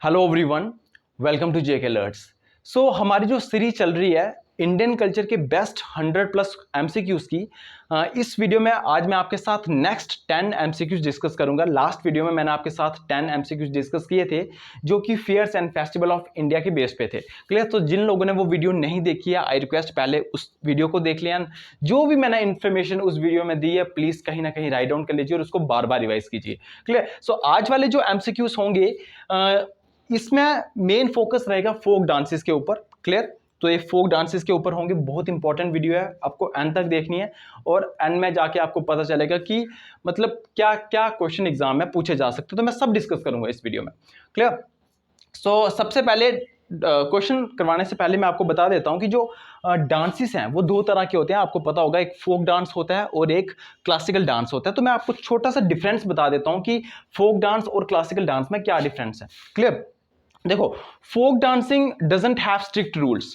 Hello everyone, welcome to JK alerts. So हमारी जो series चल रही है इंडियन कल्चर के बेस्ट 100 प्लस एमसीक्यूज की, इस वीडियो में आज मैं आपके साथ नेक्स्ट 10 एमसीक्यूज डिस्कस करूंगा। लास्ट वीडियो में मैंने आपके साथ 10 एमसीक्यूज डिस्कस किए थे जो कि fairs and festival of India के बेस पे थे। क्लियर? तो जिन लोगों ने वो वीडियो नहीं देखी है, आई रिक्वेस्ट पहले उस वीडियो को देख लिया। जो भी मैंने इन्फॉर्मेशन उस वीडियो में दी है प्लीज कहीं ना कहीं राइट डाउन कर लीजिए और उसको बार बार रिवाइज कीजिए। क्लियर? सो आज वाले जो एमसीक्यूज होंगे इसमें मेन फोकस रहेगा फोक डांसेस के ऊपर। क्लियर? तो ये फोक डांसेस के ऊपर होंगे। बहुत इंपॉर्टेंट वीडियो है, आपको एंड तक देखनी है और एंड में जाके आपको पता चलेगा कि मतलब क्या क्या क्वेश्चन एग्जाम में पूछे जा सकते हैं। तो मैं सब डिस्कस करूंगा इस वीडियो में। क्लियर? सो सबसे पहले क्वेश्चन करवाने से पहले मैं आपको बता देता हूं कि जो डांसेस हैं वो दो तरह के होते हैं। आपको पता होगा, एक फोक डांस होता है और एक क्लासिकल डांस होता है। तो मैं आपको छोटा सा डिफरेंस बता देता हूं कि फोक डांस और क्लासिकल डांस में क्या डिफरेंस है। क्लियर? देखो, folk dancing doesn't have strict rules,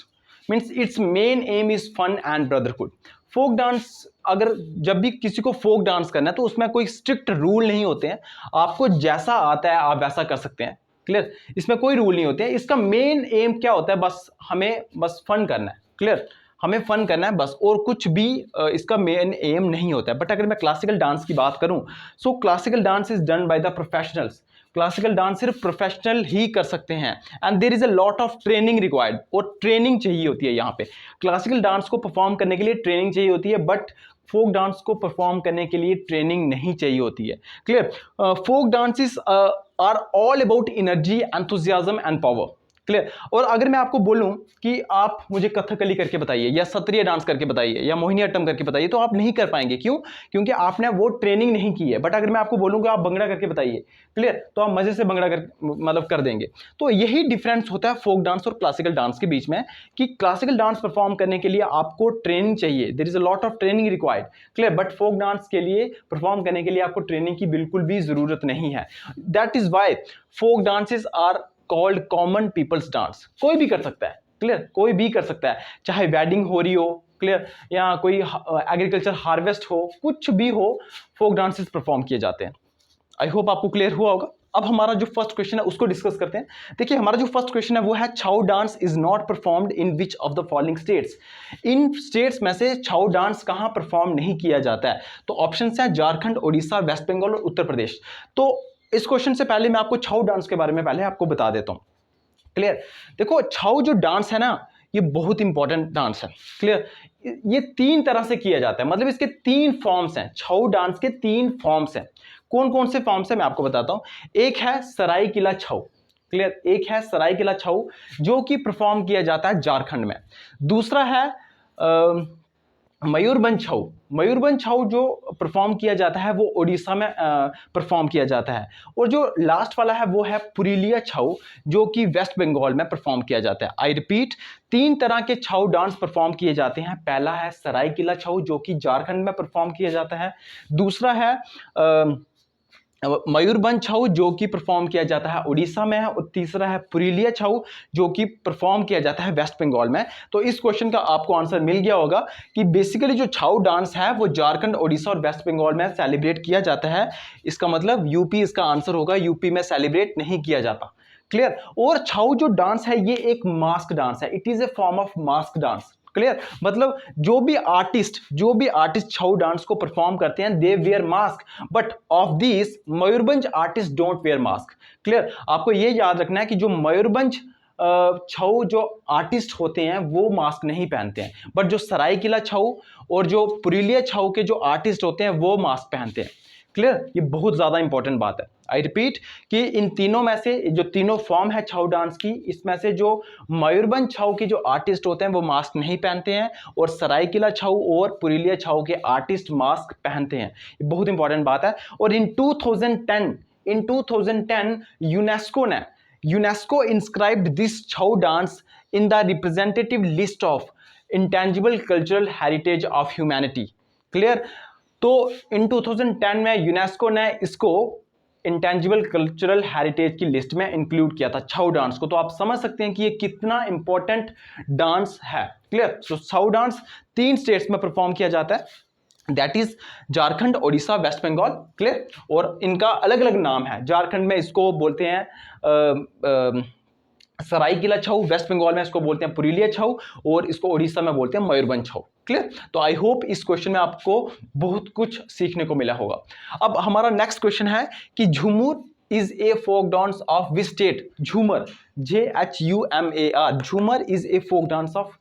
means its main aim is fun and brotherhood. Folk dance, अगर जब भी किसी को फोक डांस करना है तो उसमें कोई स्ट्रिक्ट रूल नहीं होते हैं। आपको जैसा आता है आप वैसा कर सकते हैं। क्लियर? इसमें कोई रूल नहीं होते हैं। इसका मेन एम क्या होता है, बस हमें बस फन करना है। क्लियर? हमें फन करना है बस, और कुछ भी इसका मेन एम नहीं होता है। बट अगर मैं क्लासिकल डांस की बात करूं, so classical dance is done by the professionals. Classical dance सिर्फ प्रोफेशनल ही कर सकते हैं and there is a lot of training required, और ट्रेनिंग चाहिए होती है। यहाँ पे क्लासिकल डांस को परफॉर्म करने के लिए ट्रेनिंग चाहिए होती है, बट फोक डांस को परफॉर्म करने के लिए ट्रेनिंग नहीं चाहिए होती है। Clear? Folk dances are all about energy, enthusiasm and power. Clear? और अगर मैं आपको बोलूं कि आप मुझे कथकली करके बताइए या सत्रिय डांस करके बताइए या मोहिनीअट्टम करके बताइए, तो आप नहीं कर पाएंगे। क्यों? क्योंकि आपने वो ट्रेनिंग नहीं की है। बट अगर मैं आपको बोलूंगा आप भंगड़ा करके बताइए, क्लियर, तो आप मजे से भंगड़ा कर मतलब कर देंगे। तो यही डिफरेंस होता है फोक डांस और क्लासिकल डांस के बीच में, कि क्लासिकल डांस परफॉर्म करने के लिए आपको ट्रेनिंग चाहिए, there is a lot of training required. Clear? But folk dance के लिए परफॉर्म करने के लिए आपको ट्रेनिंग की बिल्कुल भी जरूरत नहीं है। That is why folk dances are called common peoples dance. कोई भी कर सकता है। क्लियर? कोई भी कर सकता है, चाहे वेडिंग हो रही हो, क्लियर, या कोई एग्रीकल्चर हार्वेस्ट हो, कुछ भी हो, फोक डांसेस परफॉर्म किए जाते हैं। आई होप आपको क्लियर हुआ होगा। अब हमारा जो फर्स्ट क्वेश्चन है उसको डिस्कस करते हैं। देखिए, हमारा जो फर्स्ट क्वेश्चन है वो है Chhau dance is not performed in which of the following states. इन स्टेट्स में से छाऊ डांस कहां परफॉर्म नहीं किया जाता है? तो ऑप्शन है झारखंड, उड़ीसा, वेस्ट बंगाल और उत्तर प्रदेश। तो इस क्वेश्चन से पहले मैं आपको छाऊ डांस के बारे में पहले आपको बता देता हूं। क्लियर? देखो, छाऊ जो डांस है ना, ये बहुत इंपॉर्टेंट डांस है। क्लियर? ये तीन तरह से किया जाता है, मतलब इसके तीन फॉर्म्स हैं। छाऊ डांस के तीन फॉर्म्स हैं। कौन कौन से फॉर्म्स हैं मैं आपको बताता हूं। एक है सरायकीला छाऊ। क्लियर? एक है सरायकीला छाऊ जो कि परफॉर्म किया जाता है झारखंड में। दूसरा है मयूरभंज छाऊ। मयूरभंज छाऊ जो परफॉर्म किया जाता है वो उड़ीसा में परफॉर्म किया जाता है। और जो लास्ट वाला है वो है पुरुलिया छाऊ जो कि वेस्ट बंगाल में परफॉर्म किया जाता है। आई रिपीट, तीन तरह के छाऊ डांस परफॉर्म किए जाते हैं। पहला है सरायकीला छाऊ जो कि झारखंड में परफॉर्म किया जाता है। दूसरा है मयूरभंज छाऊ जो कि परफॉर्म किया जाता है उड़ीसा में है। और तीसरा है पुरुलिया छाऊ जो कि परफॉर्म किया जाता है वेस्ट बंगाल में। तो इस क्वेश्चन का आपको आंसर मिल गया होगा कि बेसिकली जो छाऊ डांस है वो झारखंड, उड़ीसा और वेस्ट बंगाल में सेलिब्रेट किया जाता है। इसका मतलब यूपी इसका आंसर होगा, यूपी में सेलिब्रेट नहीं किया जाता। क्लियर? और छाऊ जो डांस है ये एक मास्क डांस है। It is a form of mask dance. Clear? मतलब जो भी आर्टिस्ट छाऊ डांस को परफॉर्म करते हैं they wear mask, but of this Mayurbhanj artist don't wear mask. Clear? आपको ये याद रखना है कि जो मयूरभंज छाऊ जो आर्टिस्ट होते हैं वो मास्क नहीं पहनते हैं, बट जो सरायकीला छाऊ और जो पुरुलिया छाऊ के जो आर्टिस्ट होते हैं वो मास्क पहनते हैं। क्लियर? ये बहुत ज्यादा इंपॉर्टेंट बात है। आई रिपीट कि इन तीनों में से जो तीनों फॉर्म है छाऊ डांस की, इसमें से जो मयूरभंज छाऊ के जो आर्टिस्ट होते हैं वो मास्क नहीं पहनते हैं और सरायकीला छाऊ और पुरुलिया छाऊ के आर्टिस्ट मास्क पहनते हैं। ये बहुत इंपॉर्टेंट बात है। और इन 2010 UNESCO inscribed this Chhau dance in the representative list of intangible cultural heritage of humanity. Clear? तो इन 2010 में यूनेस्को ने इसको इंटेंजिबल कल्चरल हेरिटेज की लिस्ट में इंक्लूड किया था छाऊ डांस को। तो आप समझ सकते हैं कि ये कितना इंपॉर्टेंट डांस है। क्लियर? तो छाऊ डांस तीन स्टेट्स में परफॉर्म किया जाता है, that is Jharkhand, Odisha, West Bengal. Clear. और इनका अलग अलग नाम है। झारखंड में इसको बोलते हैं सरायकेला छऊ, वेस्ट बंगाल में इसको बोलते हैं पुरुलिया छऊ, और इसको ओडिशा में बोलते हैं मयूरभंज छऊ। क्लियर। तो आई होप इस क्वेश्चन में आपको बहुत कुछ सीखने को मिला होगा। अब हमारा नेक्स्ट क्वेश्चन है कि Jhumar is a folk dance of which state. Jhumar, JHUMAR, Jhumar is a folk dance of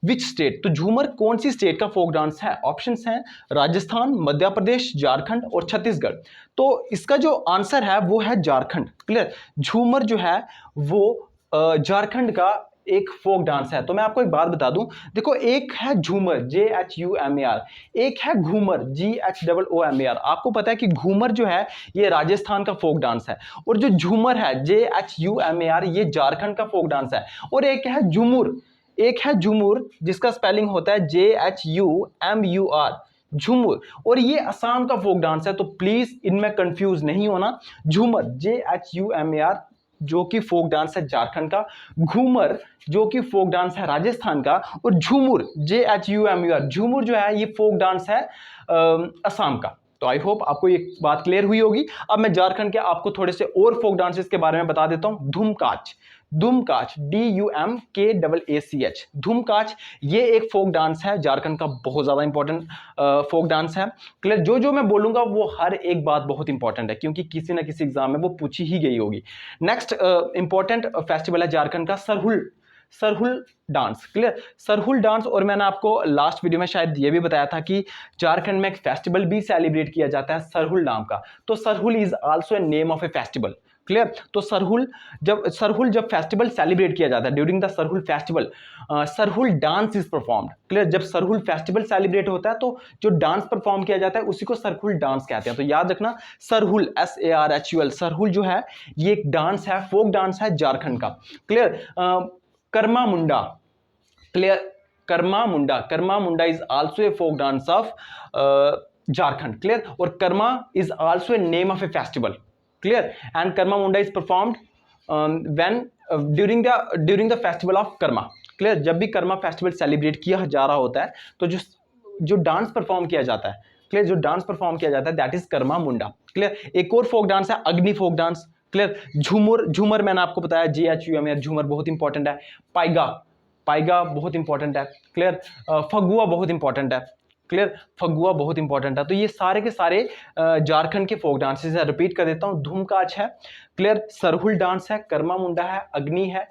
which state. तो झूमर कौन सी स्टेट का फोक डांस है? ऑप्शंस हैं राजस्थान, मध्य प्रदेश, झारखंड और छत्तीसगढ़। तो इसका जो आंसर है वो है झारखंड। क्लियर। झूमर जो है वो झारखंड का एक फोक डांस है। तो मैं आपको एक बात बता दूं, देखो एक है झूमर JHUMAR, एक है घूमर GHOOMAR। आपको पता है कि घूमर जो है ये राजस्थान का फोक डांस है, और जो झूमर है JHUMAR ये झारखंड का फोक डांस है। और एक है झूमुर, एक है झूमुर जिसका स्पेलिंग होता है JHUMUR, झूमुर, और ये असम का फोक डांस है। तो प्लीज इनमें कंफ्यूज नहीं होना। झूमर JHUMAR जो कि फोक डांस है झारखंड का, घूमर जो कि फोक डांस है राजस्थान का, और झूमुर JHUMUR, झूमुर जो है ये फोक डांस है असम का। तो आई होप आपको ये बात क्लियर हुई होगी। अब मैं झारखंड के आपको थोड़े से और फोक डांसेस के बारे में बता देता हूं। धूमकाच, धूमकाच DUMKAACH, धूमकाच ये एक फोक डांस है झारखंड का, बहुत ज्यादा इंपॉर्टेंट फोक डांस है। क्लियर। जो जो मैं बोलूंगा वो हर एक बात बहुत इंपॉर्टेंट है, क्योंकि किसी ना किसी एग्जाम में वो पूछी ही गई होगी। नेक्स्ट इंपॉर्टेंट फेस्टिवल है झारखंड का Sarhul, Sarhul dance. Clear. Sarhul dance, और मैंने आपको लास्ट वीडियो में शायद ये भी बताया था कि झारखंड में एक फेस्टिवल भी सेलिब्रेट किया जाता है सरहुल नाम का। तो Sarhul is also a name of a festival. Clear. तो सरहुल जब फेस्टिवल सेलिब्रेट किया जाता है, during the Sarhul festival Sarhul dance is performed. Clear. जब सरहुल फेस्टिवल सेलिब्रेट होता है तो जो डांस परफॉर्म किया जाता है उसी को सरहुल डांस कहते हैं। तो याद रखना सरहुल SARHUL, सरहुल जो है ये एक डांस है, फोक डांस है झारखंड का। Clear. Karma Munda, clear, Karma Munda, Karma Munda is also a folk dance of Jharkhand. Clear. और Karma is also a name of a festival. Clear. And Karma Munda is performed when during the festival of Karma. Clear. जब भी कर्मा फेस्टिवल सेलिब्रेट किया जा रहा होता है तो जो डांस परफॉर्म किया जाता है, क्लियर, जो डांस परफॉर्म किया जाता है that is Karma Munda. Clear. एक और फोक डांस है अग्नि फोक डांस। क्लियर। झूमर, झूमर मैंने आपको बताया JHUMAR, झूमर बहुत इंपॉर्टेंट है। पाइगा, पाइगा बहुत इंपॉर्टेंट है। क्लियर। फगुआ बहुत इंपॉर्टेंट है। क्लियर। फगुआ बहुत इंपॉर्टेंट है। तो ये सारे के सारे झारखंड के फोक डांसेस है। रिपीट कर देता हूँ, धूमकाच है, क्लियर, सरहुल डांस है, कर्मा मुंडा है, अग्नि है,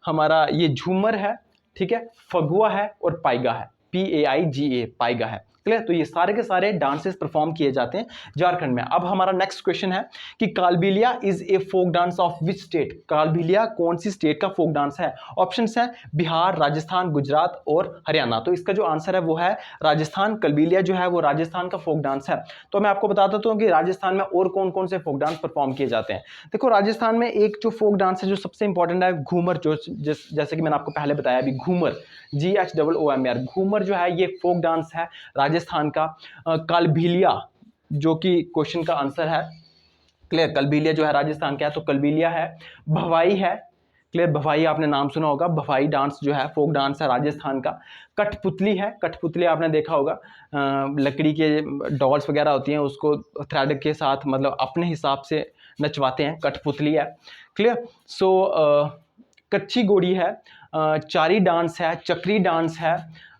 हमारा ये झूमर है, ठीक है, फगुआ है, और पाइगा है, PAIGA, पाइगा है। क्लियर। तो ये सारे के सारे डांसेस परफॉर्म किए जाते हैं झारखंड में। अब हमारा नेक्स्ट क्वेश्चन है कि Kalbelia is a folk dance of which state. Kalbelia कौन सी स्टेट का फोक डांस है? ऑप्शंस हैं बिहार, राजस्थान, गुजरात और हरियाणा। तो इसका जो आंसर है वो है राजस्थान। कालबेलिया जो है वो राजस्थान का फोक डांस है। तो मैं आपको बता देता हूँ कि राजस्थान में और कौन कौन से फोक डांस परफॉर्म किए जाते हैं। देखो राजस्थान में एक जो फोक डांस है जो सबसे इंपॉर्टेंट है घूमर, जो जैसे कि मैंने आपको पहले बताया अभी, घूमर GHOOMR, घूमर जो है ये फोक डांस है राजस्थान का। कालबेलिया जो कि क्वेश्चन का आंसर है, क्लियर, कालबेलिया जो है राजस्थान का है, तो कालबेलिया है। भवाई है, क्लियर, भवाई आपने नाम सुना होगा, भवाई डांस जो है फोक डांस है राजस्थान का। कठपुतली है, कठपुतली आपने देखा होगा, लकड़ी के डॉल्स वगैरह होती हैं उसको थ्रेड के साथ मतलब अपने हिसाब से नचवाते हैं, कठपुतली है। क्लियर। सो कच्ची गोड़ी है, चारी डांस है, चक्री डांस है,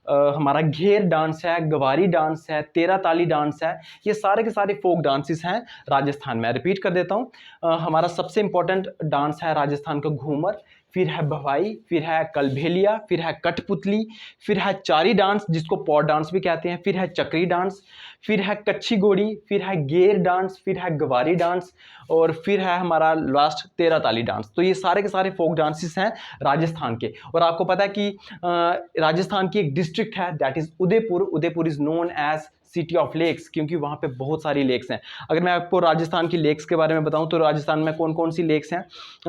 हमारा घेर डांस है, गवारी डांस है, तेरा ताली डांस है। ये सारे के सारे फोक डांसेस हैं राजस्थान में। रिपीट कर देता हूँ, हमारा सबसे इंपॉर्टेंट डांस है राजस्थान का घूमर, फिर है भवाई, फिर है कालबेलिया, फिर है कठपुतली, फिर है चारी डांस जिसको पॉट डांस भी कहते हैं, फिर है चक्री डांस, फिर है कच्ची गोड़ी, फिर है घेर डांस, फिर है गवारी डांस, और फिर है हमारा लास्ट तेरा ताली डांस। तो ये सारे के सारे फोक डांसेस हैं राजस्थान के। और आपको पता है कि राजस्थान की एक डिस्ट्रिक्ट है that is Udaipur. Udaipur is known as city of lakes, क्योंकि वहाँ पे बहुत सारी लेक्स हैं। अगर मैं आपको राजस्थान की लेक्स के बारे में बताऊं तो राजस्थान में कौन कौन सी लेक्स हैं?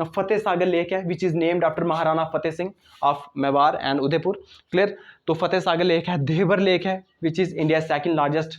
फतेह सागर लेक है which is named after Maharana Fateh Singh of Mewar and Udaipur. Clear. तो फतेह सागर लेक है। देवर लेक है which is India second largest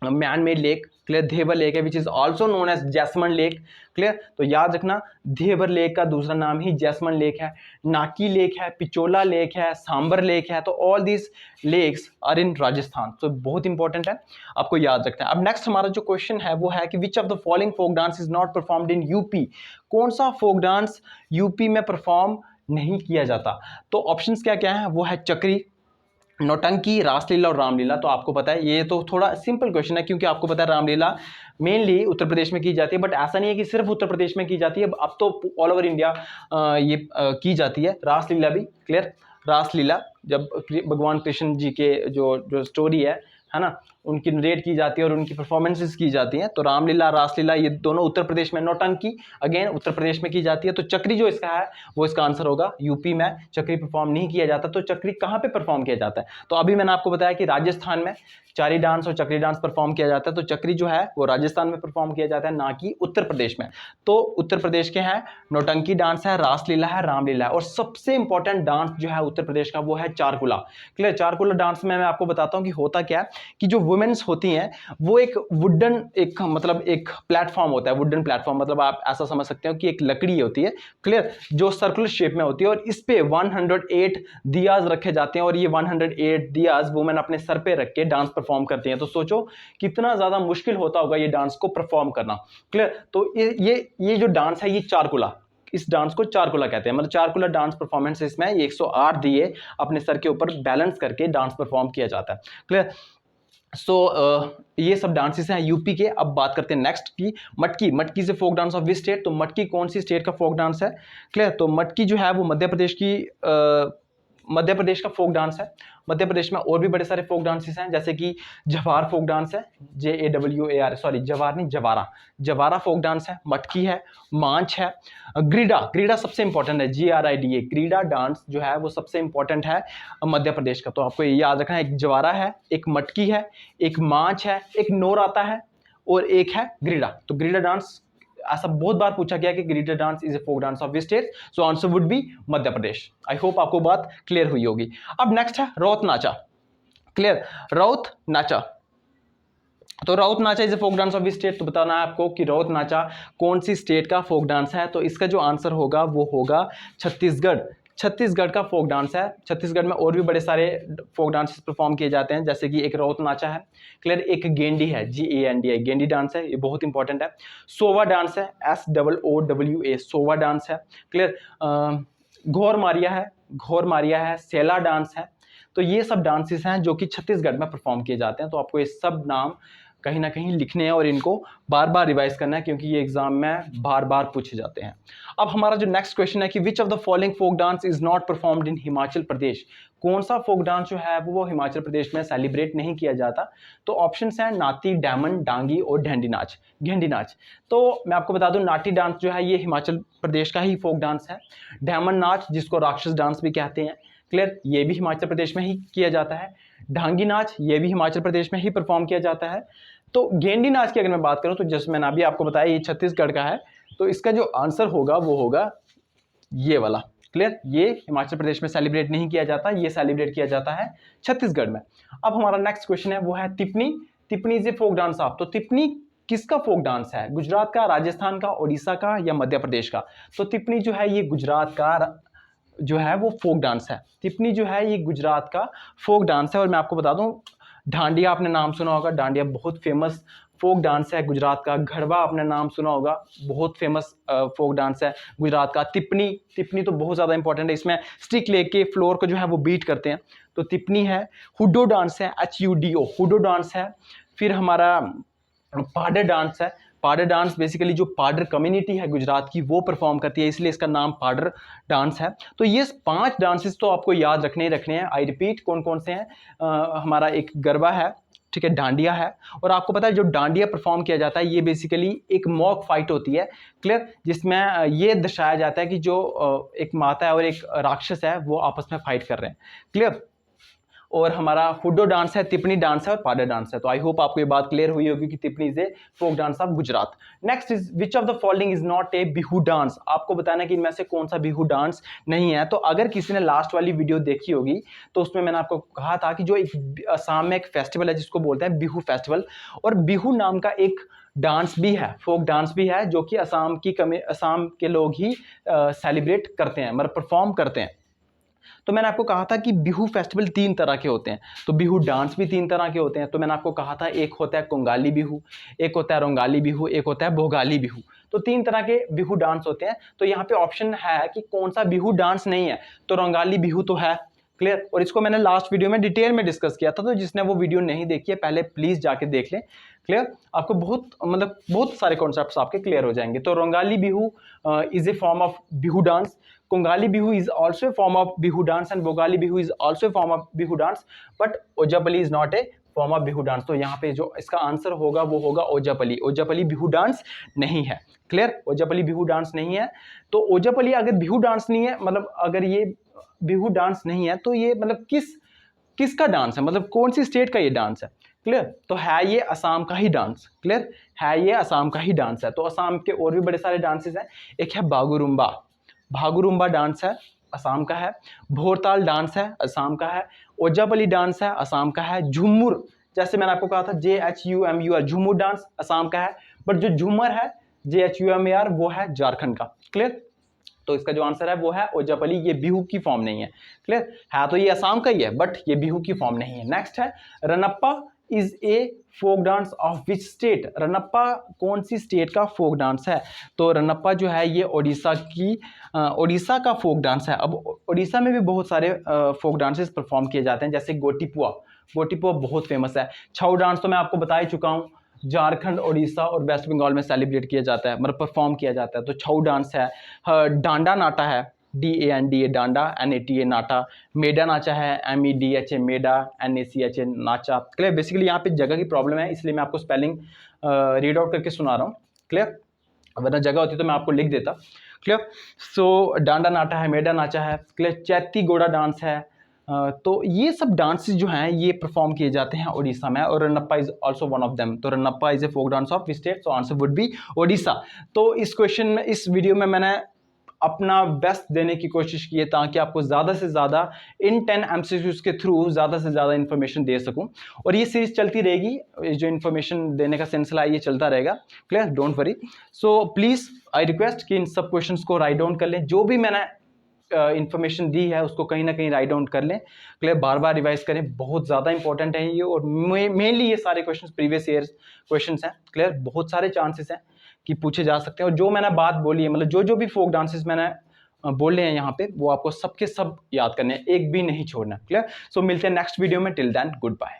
man made lake. Clear, Dhebar lake है which is also known as Jaisamand lake. Clear, तो याद रखना धेबर लेक का दूसरा नाम ही जैसमंड लेक है। नाकी लेक है, पिचोला लेक है, सांबर लेक है। तो all these lakes are in Rajasthan. तो बहुत इंपॉर्टेंट है, आपको याद रखना है। अब नेक्स्ट हमारा जो क्वेश्चन है वो है कि which of the following folk dance is not performed in UP. कौन सा फोक डांस यूपी में परफॉर्म नहीं किया जाता। तो ऑप्शंस क्या क्या है वो है चक्री, नौटंकी, रासलीला और रामलीला। तो आपको पता है ये तो थोड़ा सिंपल क्वेश्चन है, क्योंकि आपको पता है रामलीला मेनली उत्तर प्रदेश में की जाती है, बट ऐसा नहीं है कि सिर्फ उत्तर प्रदेश में की जाती है, अब तो ऑल ओवर इंडिया ये की जाती है। रासलीला भी, क्लियर, रासलीला जब भगवान कृष्ण जी के जो स्टोरी है ना, उनकी नरेट की जाती है और उनकी परफॉर्मेंसेस की जाती हैं। तो रामलीला, रासलीला ये दोनों उत्तर प्रदेश में, नौटंकी अगेन उत्तर प्रदेश में की जाती है। तो चक्री जो इसका है वो इसका आंसर होगा। यूपी में चक्री परफॉर्म नहीं किया जाता। तो चक्री कहाँ पे परफॉर्म किया जाता है, तो अभी मैंने आपको बताया कि राजस्थान में चारी डांस और चक्री डांस परफॉर्म किया जाता है। तो चक्री जो है वो राजस्थान में परफॉर्म किया जाता है, ना कि उत्तर प्रदेश में। तो उत्तर प्रदेश के हैं नौटंकी डांस है, रासलीला है, रामलीला है, और सबसे इंपॉर्टेंट डांस जो है उत्तर प्रदेश का वो है चारकुला। क्लियर, चारकुला डांस में मैं आपको बताता हूँ कि होता क्या है कि जो वुमेन्स होती हैं वो एक वुडन, एक मतलब एक प्लेटफॉर्म होता है, वुडन प्लेटफॉर्म, मतलब आप ऐसा समझ सकते हो कि एक लकड़ी होती है, क्लियर, जो सर्कुलर शेप में होती है, और इस पे 108 दियाज रखे जाते हैं, और ये 108 दियाज वुमेन अपने सर पे रख के डांस परफॉर्म करती हैं। तो सोचो कितना ज्यादा मुश्किल होता होगा ये डांस को परफॉर्म करना। क्लियर, तो ये जो डांस है ये चारकुला, इस डांस को चारकुला कहते हैं। मतलब चारकुला डांस परफॉर्मेंस इसमें 108 दिए अपने सर के ऊपर बैलेंस करके डांस परफॉर्म किया जाता है। क्लियर, ये सब डांसेस हैं यूपी के। अब बात करते हैं नेक्स्ट की मटकी। मटकी से folk dance of which state. तो मटकी कौन सी स्टेट का फोक डांस है। क्लियर, तो मटकी जो है वो मध्य प्रदेश का फोक डांस है। मध्य प्रदेश में और भी बड़े सारे फोक डांसेस हैं, जैसे कि जवार फोक डांस है, JAWAR, सॉरी जवार नहीं, जवारा, जवारा फोक डांस है, मटकी है, मांच है, ग्रीडा, ग्रीडा सबसे इंपॉर्टेंट है, GRIDA, ग्रीडा डांस जो है वो सबसे इंपॉर्टेंट है मध्य प्रदेश का। तो आपको ये याद रखना है, एक जवारा है, एक मटकी है, एक मांच है, एक नौराता है, और एक है ग्रीडा। तो ग्रीडा डांस ऐसा बहुत बार पूछा गया कि Grida dance is a folk dance of which state. So answer would be Madhya Pradesh. I hope आपको बात क्लियर हुई होगी। अब नेक्स्ट है रौत नाचा। क्लियर, रौत नाचा। तो Raut Nacha is a folk dance of which state. तो बताना है आपको कि रौत नाचा कौन सी स्टेट का फोक डांस है। तो इसका जो आंसर होगा वो होगा छत्तीसगढ़। छत्तीसगढ़ का फोक डांस है। छत्तीसगढ़ में और भी बड़े सारे फोक डांस परफॉर्म किए जाते हैं, जैसे कि एक रौत नाचा है, क्लियर, एक गेंडी है, GANDI, गेंडी डांस है, ये बहुत इंपॉर्टेंट है। सोवा डांस है, SOOWA, सोवा डांस है, क्लियर, घोर मारिया है, घोर मारिया है, सेला डांस है। तो ये सब डांसेस हैं जो कि छत्तीसगढ़ में परफॉर्म किए जाते हैं। तो आपको ये सब नाम कहीं ना कहीं लिखने हैं और इनको बार बार रिवाइज करना है, क्योंकि ये एग्जाम में बार बार पूछे जाते हैं। अब हमारा जो नेक्स्ट क्वेश्चन है कि which of the following folk dance is not performed in Himachal Pradesh. कौन सा फोक डांस जो है वो हिमाचल प्रदेश में सेलिब्रेट नहीं किया जाता। तो ऑप्शंस हैं नाती, डायमंड, डांगी और ढेंडी नाच, घेंडी नाच। तो मैं आपको बता दूं नाटी डांस जो है ये हिमाचल प्रदेश का ही फोक डांस है। डायमंड नाच जिसको राक्षस डांस भी कहते हैं, क्लियर, ये भी हिमाचल प्रदेश में ही किया जाता है। ढांगी नाच ये भी हिमाचल प्रदेश में ही परफॉर्म किया जाता है। तो गेंडी नाच की अगर मैं बात करूं तो जैसे मैंने अभी आपको बताया ये छत्तीसगढ़ का है। तो इसका जो आंसर होगा वो होगा ये वाला। क्लियर, ये हिमाचल प्रदेश में सेलिब्रेट नहीं किया जाता, ये सेलिब्रेट किया जाता है छत्तीसगढ़ में। अब हमारा नेक्स्ट क्वेश्चन है वो है Tippani. Tippani is a folk dance of. तो तिपनी किसका फोक डांस है, गुजरात का, राजस्थान का, उड़ीसा का या मध्य प्रदेश का। तो तिपनी जो है ये गुजरात का जो है वो फोक डांस है। तिपनी जो है ये गुजरात का फोक डांस है। और मैं आपको बता दूं डांडिया आपने नाम सुना होगा, डांडिया बहुत फेमस फोक डांस है गुजरात का। गरबा आपने नाम सुना होगा, बहुत फेमस फोक डांस है गुजरात का। तिपनी, तिपनी तो बहुत ज़्यादा इंपॉर्टेंट है, इसमें स्टिक लेके फ्लोर को जो है वो बीट करते हैं। तो तिपनी है। हुडो डांस है, HUDO, हुडो डांस है। फिर हमारा पाडर डांस है। पाडर डांस बेसिकली जो पाडर कम्युनिटी है गुजरात की वो परफॉर्म करती है, इसलिए इसका नाम पाडर डांस है। तो ये 5 डांसेस तो आपको याद रखने ही रखने हैं। आई रिपीट कौन कौन से हैं। हमारा एक गरबा है, ठीक है, डांडिया है, और आपको पता है जो डांडिया परफॉर्म किया जाता है ये बेसिकली एक मॉक फाइट होती है, क्लियर, जिसमें ये दर्शाया जाता है कि जो एक माता है और एक राक्षस है वो आपस में फाइट कर रहे हैं, क्लियर। और हमारा हुडो डांस है, तिपनी डांस है और पाडा डांस है। तो आई होप आपको ये बात क्लियर हुई होगी कि Tippani is a folk dance of Gujarat. Next is which of the following is not a Bihu dance. आपको बताना कि इनमें से कौन सा बिहू डांस नहीं है। तो अगर किसी ने लास्ट वाली वीडियो देखी होगी तो उसमें मैंने आपको कहा था कि जो एक असम में एक फेस्टिवल है जिसको बोलते हैं बिहू फेस्टिवल, और बिहू नाम का एक डांस भी है, फोक डांस भी है, जो कि असम के लोग ही सेलिब्रेट करते हैं, मतलब परफॉर्म करते हैं। तो मैंने आपको कहा था कि बिहू फेस्टिवल 3 तरह के होते हैं, तो बिहू डांस भी 3 तरह के होते हैं। तो मैंने आपको कहा था एक होता है कोंगाली बिहू, एक होता है रोंगाली बिहू, एक होता है भोगाली बिहू। तो 3 तरह के बिहू डांस होते हैं। तो यहाँ पे ऑप्शन है कि कौन सा बिहू डांस नहीं है, तो रोंगाली बिहू तो है, क्लियर। और इसको मैंने लास्ट वीडियो में डिटेल में डिस्कस किया था, तो जिसने वो वीडियो नहीं देखी है पहले प्लीज जाके देख लें, क्लियर। आपको बहुत सारे कॉन्सेप्ट्स आपके क्लियर हो जाएंगे। तो Rongali Bihu is a form of Bihu dance, Kongali Bihu is also a form of Bihu dance and Bogali Bihu is also a form of Bihu dance, but Ojapali is not a form of Bihu dance। तो यहाँ पे जो इसका answer होगा वो होगा ओजापली। ओजापली Bihu dance नहीं है, क्लियर। ओजापली बिहू डांस नहीं है। तो ओजापली अगर बिहू डांस नहीं है, मतलब अगर ये बिहू डांस नहीं है तो ये मतलब किसका डांस है, मतलब कौन सी स्टेट का ये डांस है, क्लियर। तो है ये असम का ही डांस, क्लियर, है ये असम का ही डांस है। तो असम के और भी बड़े सारे डांसेस हैं। एक है बागुरुम्बा, भागुरुम्बा डांस है, असम का है। भोरताल डांस है, असम का है। ओजापली डांस है, असम का है। झूमुर, जैसे मैंने आपको कहा था JHUMUR, झूमुर डांस असम का है। बट जो झूमर है JHUMAR वो है झारखंड का, क्लियर। तो इसका जो आंसर है वो है ओजापली, ये बिहू की फॉर्म नहीं है, क्लियर है। तो ये असम का ही है बट ये बिहू की फॉर्म नहीं है। नेक्स्ट है Ranappa is a folk dance of which state. Ranappa कौन सी स्टेट का फोक डांस है। तो रनप्पा जो है ये ओडिशा का फोक डांस है। अब ओडिशा में भी बहुत सारे फोक डांसेस परफॉर्म किए जाते हैं, जैसे गोटीपुआ, गोटीपुआ बहुत फेमस है। छऊ डांस तो मैं आपको बता ही चुका हूँ, झारखंड, ओडिशा और वेस्ट बंगाल में सेलिब्रेट किया जाता है, मतलब परफॉर्म किया जाता है। तो छऊ डांस है। डांडा नाटा है, DANDA डांडा, NATA नाटा। मेडा नाचा है, MEDHA मेडा, NACHA नाचा, क्लियर। बेसिकली यहाँ पे जगह की प्रॉब्लम है इसलिए मैं आपको स्पेलिंग रीड आउट करके सुना रहा हूँ, क्लियर। वरना जगह होती तो मैं आपको लिख देता, क्लियर। सो डांडा नाटा है, मेडा नाचा है, क्लियर। चैती गोड़ा डांस है। तो ये सब डांसेस जो हैं ये परफॉर्म किए जाते हैं ओडिशा में। और Ranappa is also one of them. तो Ranappa is a folk dance of state, so answer would be Odisha. तो इस क्वेश्चन में, इस वीडियो में मैंने अपना बेस्ट देने की कोशिश की है ताकि आपको ज़्यादा से ज़्यादा इन 10 MCQs के थ्रू ज़्यादा से ज़्यादा इन्फॉर्मेशन दे सकूं। और ये सीरीज चलती रहेगी, जो इन्फॉर्मेशन देने का सिलसिला है ये चलता रहेगा, clear, don't worry. So please I request कि इन सब क्वेश्चंस को राइट डाउन कर लें, जो भी मैंने इन्फॉर्मेशन दी है उसको कहीं ना कहीं राइट डाउन कर लें, क्लियर। बार बार रिवाइज करें, बहुत ज़्यादा इंपॉर्टेंट है ये। और मेनली ये सारे क्वेश्चंस प्रीवियस ईयर क्वेश्चंस हैं, क्लियर। बहुत सारे चांसेस हैं कि पूछे जा सकते हैं। और जो मैंने बात बोली है, मतलब जो भी फोक डांसेस मैंने बोले हैं यहाँ पे, वो आपको सबके सब याद करने हैं, एक भी नहीं छोड़ना, क्लियर। सो मिलते हैं नेक्स्ट वीडियो में। Till then good bye.